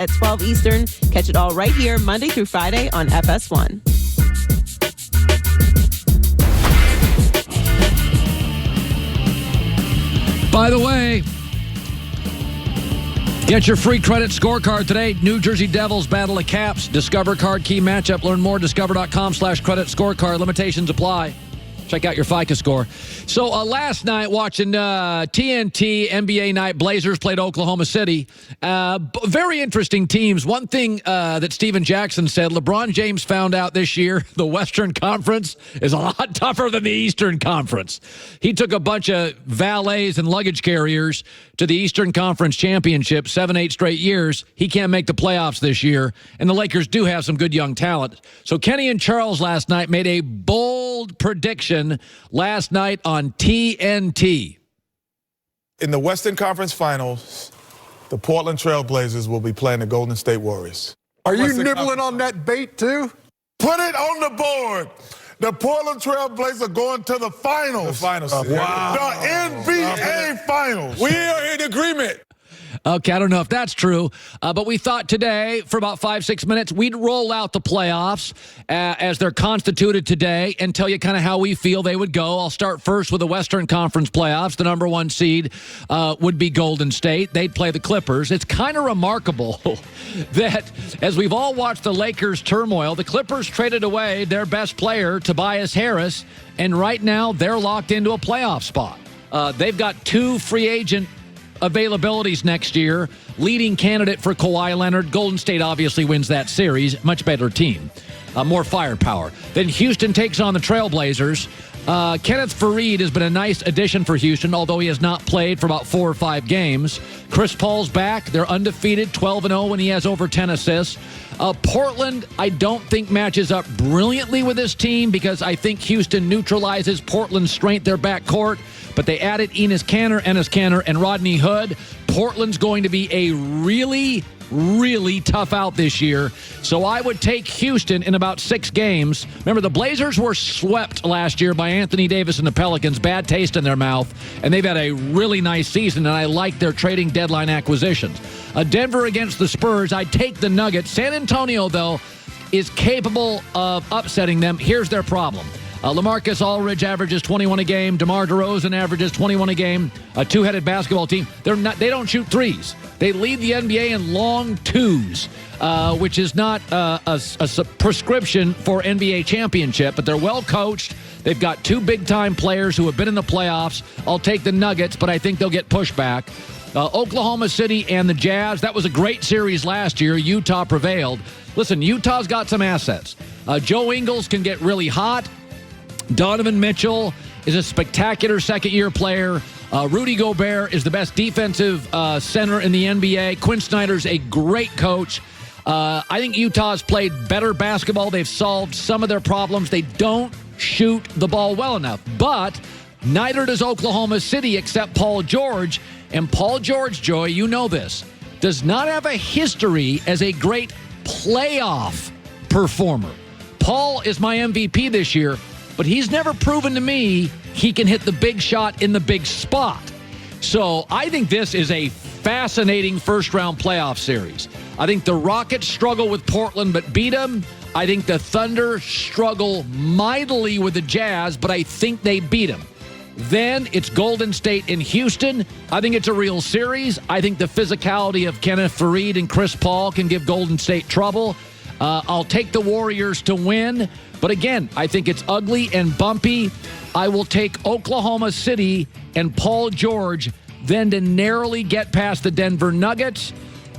at 12 Eastern. Catch it all right here Monday through Friday on FS1. By the way, get your free credit scorecard today. New Jersey Devils battle the Caps. Discover card key matchup. Learn more. Discover.com/credit scorecard. Limitations apply. Check out your FICA score. So last night, watching TNT NBA night, Blazers played Oklahoma City. Very interesting teams. One thing that Steven Jackson said, LeBron James found out this year the Western Conference is a lot tougher than the Eastern Conference. He took a bunch of valets and luggage carriers to the Eastern Conference Championship 7-8 straight years. He can't make the playoffs this year, and the Lakers do have some good young talent. So Kenny and Charles last night made a bold prediction last night on TNT. In the Western Conference Finals, the Portland Trail Blazers will be playing the Golden State Warriors. Are you nibbling on that bait, too? Put it on the board. The Portland Trail Blazers are going to the finals. The finals. Wow. The NBA Finals. We are in agreement. Okay, I don't know if that's true, but we thought today, for about 5-6 minutes, we'd roll out the playoffs as they're constituted today and tell you kind of how we feel they would go. I'll start first with the Western Conference playoffs. The number one seed would be Golden State. They'd play the Clippers. It's kind of remarkable that as we've all watched the Lakers' turmoil, the Clippers traded away their best player, Tobias Harris, and right now they're locked into a playoff spot. They've got 2 free agent availabilities next year. Leading candidate for Kawhi Leonard. Golden State obviously wins that series. Much better team. More firepower. Then Houston takes on the Trailblazers. Kenneth Faried has been a nice addition for Houston, although he has not played for about 4 or 5 games. Chris Paul's back. They're undefeated, 12-0 when he has over 10 assists. Portland, I don't think matches up brilliantly with this team because I think Houston neutralizes Portland's strength, their backcourt. But they added Enes Kanter, and Rodney Hood. Portland's going to be a really, really tough out this year. So I would take Houston in about 6 games. Remember, the Blazers were swept last year by Anthony Davis and the Pelicans. Bad taste in their mouth. And they've had a really nice season, and I like their trading deadline acquisitions. Denver against the Spurs. I'd take the Nuggets. San Antonio, though, is capable of upsetting them. Here's their problem. LaMarcus Aldridge averages 21 a game. DeMar DeRozan averages 21 a game. A two-headed basketball team. They don't shoot threes. They lead the NBA in long twos, which is not a prescription for NBA championship, but they're well coached. They've got 2 big-time players who have been in the playoffs. I'll take the Nuggets, but I think they'll get pushback. Oklahoma City and the Jazz. That was a great series last year. Utah prevailed. Listen, Utah's got some assets. Joe Ingles can get really hot. Donovan Mitchell is a spectacular second-year player. Rudy Gobert is the best defensive center in the NBA. Quinn Snyder's a great coach. I think Utah's played better basketball. They've solved some of their problems. They don't shoot the ball well enough. But neither does Oklahoma City except Paul George. And Paul George, Joy, you know this, does not have a history as a great playoff performer. Paul is my MVP this year, but he's never proven to me he can hit the big shot in the big spot. So I think this is a fascinating first-round playoff series. I think the Rockets struggle with Portland but beat them. I think the Thunder struggle mightily with the Jazz, but I think they beat them. Then it's Golden State and Houston. I think it's a real series. I think the physicality of Kenneth Faried and Chris Paul can give Golden State trouble. I'll take the Warriors to win. But again, I think it's ugly and bumpy. I will take Oklahoma City and Paul George then to narrowly get past the Denver Nuggets.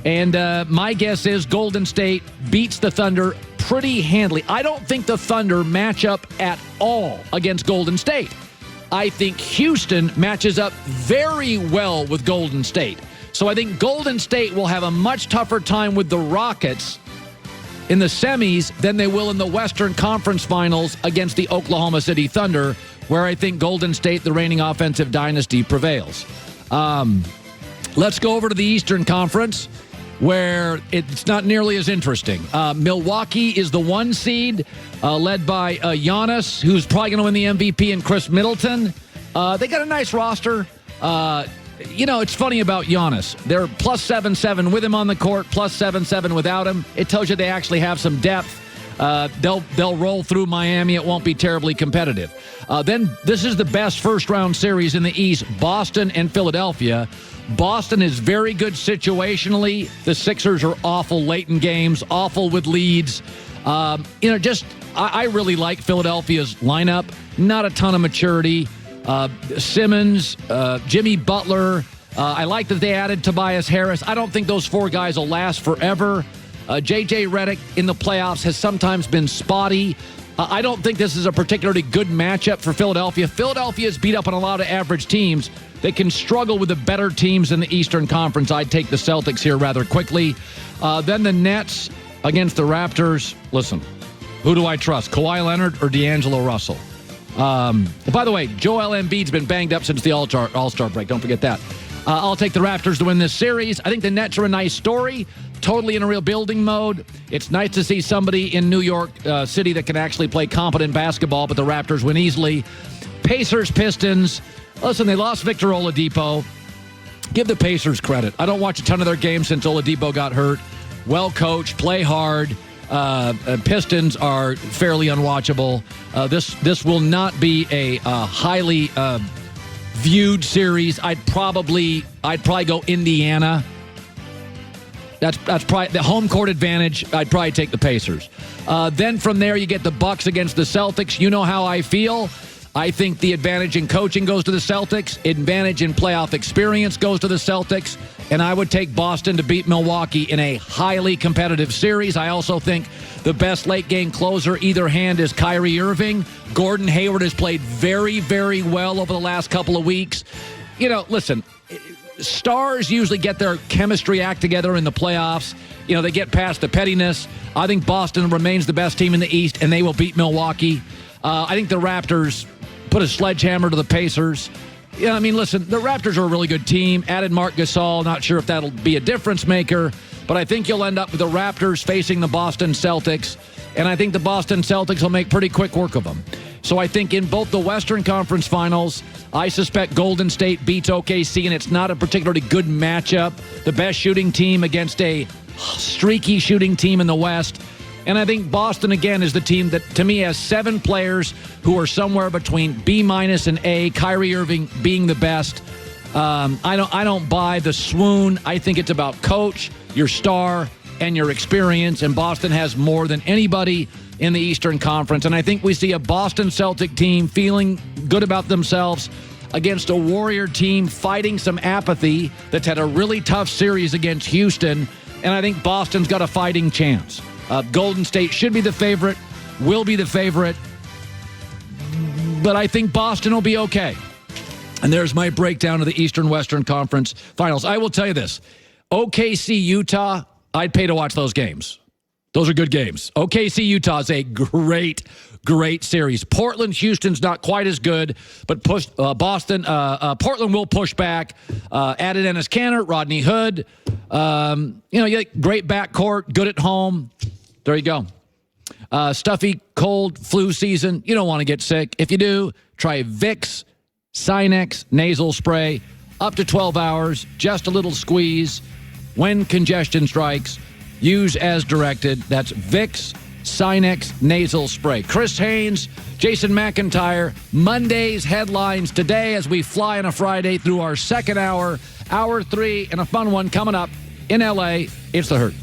And my guess is Golden State beats the Thunder pretty handily. I don't think the Thunder match up at all against Golden State. I think Houston matches up very well with Golden State. So I think Golden State will have a much tougher time with the Rockets in the semis than they will in the Western Conference Finals against the Oklahoma City Thunder, where I think Golden State, the reigning offensive dynasty, prevails. Let's go over to the Eastern Conference, where it's not nearly as interesting. Milwaukee is the 1 seed, led by Giannis, who's probably going to win the MVP, and Chris Middleton. They got a nice roster. it's funny about Giannis. They're plus 7-7 with him on the court, plus 7-7 without him. It tells you they actually have some depth. They'll roll through Miami. It won't be terribly competitive. Then this is the best first-round series in the East, Boston and Philadelphia. Boston is very good situationally. The Sixers are awful late in games, awful with leads. I really like Philadelphia's lineup. Not a ton of maturity. Simmons, Jimmy Butler. I like that they added Tobias Harris. I don't think those four guys will last forever. J.J. Redick in the playoffs has sometimes been spotty. I don't think this is a particularly good matchup for Philadelphia. Philadelphia's beat up on a lot of average teams. They can struggle with the better teams in the Eastern Conference. I'd take the Celtics here rather quickly. Then the Nets against the Raptors. Listen, who do I trust, Kawhi Leonard or D'Angelo Russell? By the way, Joel Embiid's been banged up since the All-Star break. Don't forget that. I'll take the Raptors to win this series. I think the Nets are a nice story, totally in a rebuilding mode. It's nice to see somebody in New York City that can actually play competent basketball, but the Raptors win easily. Pacers, Pistons. Listen, they lost Victor Oladipo. Give the Pacers credit. I don't watch a ton of their games since Oladipo got hurt. Well coached, play hard. Pistons are fairly unwatchable. This will not be a highly viewed series. I'd probably go Indiana. That's probably the home court advantage. I'd probably take the Pacers. Then from there you get the Bucks against the Celtics. You know how I feel. I think the advantage in coaching goes to the Celtics. Advantage in playoff experience goes to the Celtics. And I would take Boston to beat Milwaukee in a highly competitive series. I also think the best late-game closer either hand is Kyrie Irving. Gordon Hayward has played very, very well over the last couple of weeks. Listen, stars usually get their chemistry act together in the playoffs. They get past the pettiness. I think Boston remains the best team in the East, and they will beat Milwaukee. I think the Raptors put a sledgehammer to the Pacers. Listen, the Raptors are a really good team. Added Marc Gasol. Not sure if that'll be a difference maker, but I think you'll end up with the Raptors facing the Boston Celtics, and I think the Boston Celtics will make pretty quick work of them. So I think in both the Western Conference Finals, I suspect Golden State beats OKC, and it's not a particularly good matchup. The best shooting team against a streaky shooting team in the West. And I think Boston, again, is the team that, to me, has 7 players who are somewhere between B- and A, Kyrie Irving being the best. I don't buy the swoon. I think it's about coach, your star, and your experience. And Boston has more than anybody in the Eastern Conference. And I think we see a Boston Celtic team feeling good about themselves against a Warrior team fighting some apathy that's had a really tough series against Houston. And I think Boston's got a fighting chance. Golden State should be the favorite, will be the favorite, but I think Boston will be okay. And there's my breakdown of the Eastern-Western Conference Finals. I will tell you this. OKC-Utah, I'd pay to watch those games. Those are good games. OKC-Utah is a great, great series. Portland-Houston's not quite as good, but Portland will push back. Added Enes Kanter, Rodney Hood. You get great backcourt, good at home. There you go. Stuffy, cold, flu season. You don't want to get sick. If you do, try Vicks Sinex nasal spray. Up to 12 hours, just a little squeeze. When congestion strikes, use as directed. That's Vicks Sinex nasal spray. Chris Haynes, Jason McIntyre. Monday's headlines today as we fly on a Friday through our second hour, hour 3, and a fun one coming up in L.A. It's The Herd.